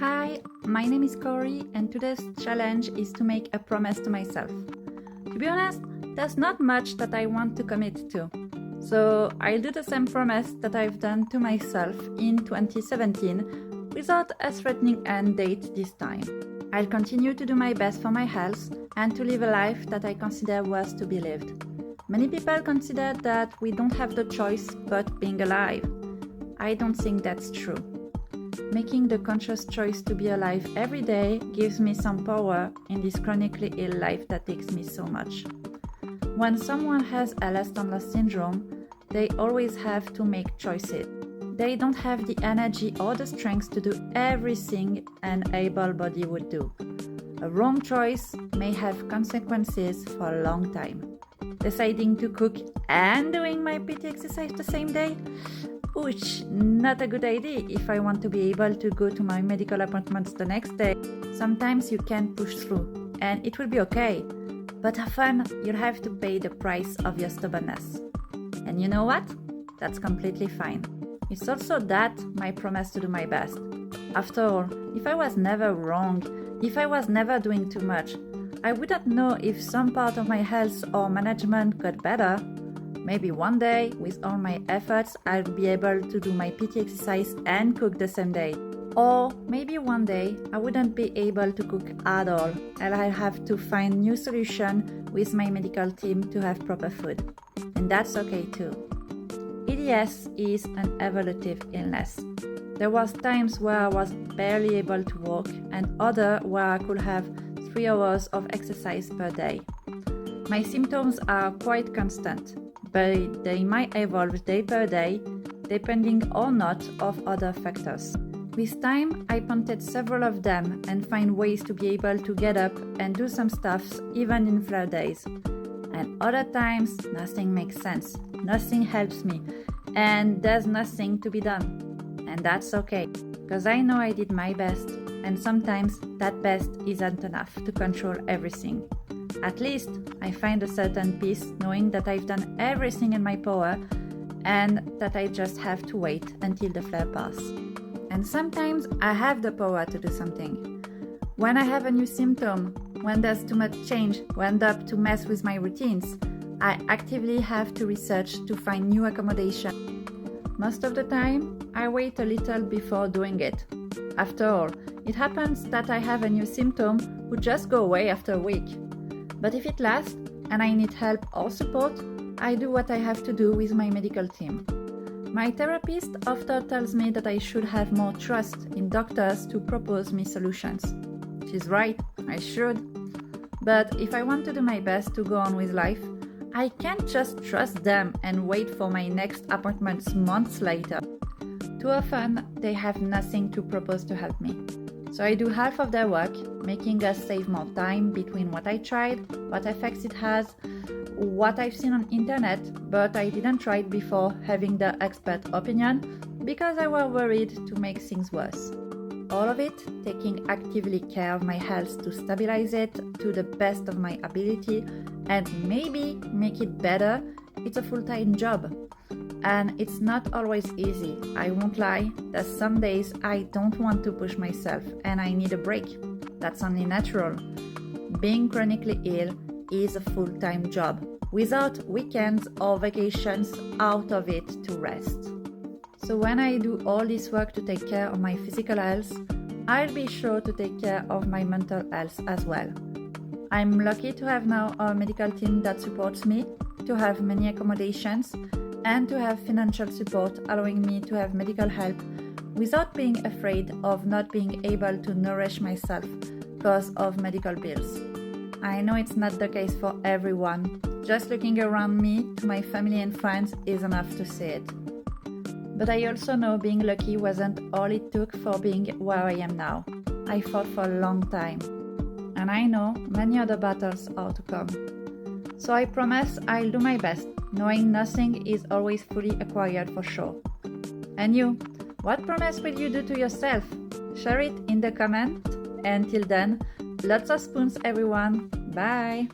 Hi, my name is Corey and today's challenge is to make a promise to myself. To be honest, there's not much that I want to commit to. So I'll do the same promise that I've done to myself in 2017 without a threatening end date this time. I'll continue to do my best for my health and to live a life that I consider worth to be lived. Many people consider that we don't have the choice but being alive. I don't think that's true. Making the conscious choice to be alive every day gives me some power in this chronically ill life that takes me so much. When someone has a less than lost syndrome, they always have to make choices. They don't have the energy or the strength to do everything an able body would do. A wrong choice may have consequences for a long time. Deciding to cook and doing my PT exercise the same day? Which not a good idea if I want to be able to go to my medical appointments the next day. Sometimes you can push through and it will be okay, but often you'll have to pay the price of your stubbornness. And you know what? That's completely fine. It's also that my promise to do my best. After all, if I was never wrong, if I was never doing too much, I wouldn't know if some part of my health or management got better. Maybe one day, with all my efforts, I'll be able to do my PT exercise and cook the same day. Or maybe one day, I wouldn't be able to cook at all, and I'll have to find new solution with my medical team to have proper food. And that's okay too. EDS is an evolutive illness. There was times where I was barely able to walk and other where I could have 3 hours of exercise per day. My symptoms are quite constant, but they might evolve day per day, depending or not of other factors. With time, I ponted several of them and find ways to be able to get up and do some stuff even in flare days. And other times, nothing makes sense, nothing helps me, and there's nothing to be done. And that's okay, because I know I did my best, and sometimes that best isn't enough to control everything. At least I find a certain peace knowing that I've done everything in my power and that I just have to wait until the flare passes. And sometimes I have the power to do something. When I have a new symptom, when there's too much change, when up to mess with my routines, I actively have to research to find new accommodation. Most of the time, I wait a little before doing it. After all, it happens that I have a new symptom would just go away after a week. But if it lasts and I need help or support, I do what I have to do with my medical team. My therapist often tells me that I should have more trust in doctors to propose me solutions. She's right, I should. But if I want to do my best to go on with life, I can't just trust them and wait for my next appointments months later. Too often, they have nothing to propose to help me. So I do half of their work, making us save more time between what I tried, what effects it has, what I've seen on internet, but I didn't try it before having the expert opinion because I was worried to make things worse. All of it taking actively care of my health to stabilize it to the best of my ability and maybe make it better. It's a full-time job. And it's not always easy, I won't lie. There's some days I don't want to push myself and I need a break. That's only natural. Being chronically ill is a full-time job, without weekends or vacations out of it to rest. So when I do all this work to take care of my physical health, I'll be sure to take care of my mental health as well. I'm lucky to have now a medical team that supports me, to have many accommodations, and to have financial support allowing me to have medical help without being afraid of not being able to nourish myself because of medical bills. I know it's not the case for everyone. Just looking around me to my family and friends is enough to see it. But I also know being lucky wasn't all it took for being where I am now. I fought for a long time. And I know many other battles are to come. So I promise I'll do my best, knowing nothing is always fully acquired for sure. And you, what promise will you do to yourself? Share it in the comment. Until then, lots of spoons everyone. Bye!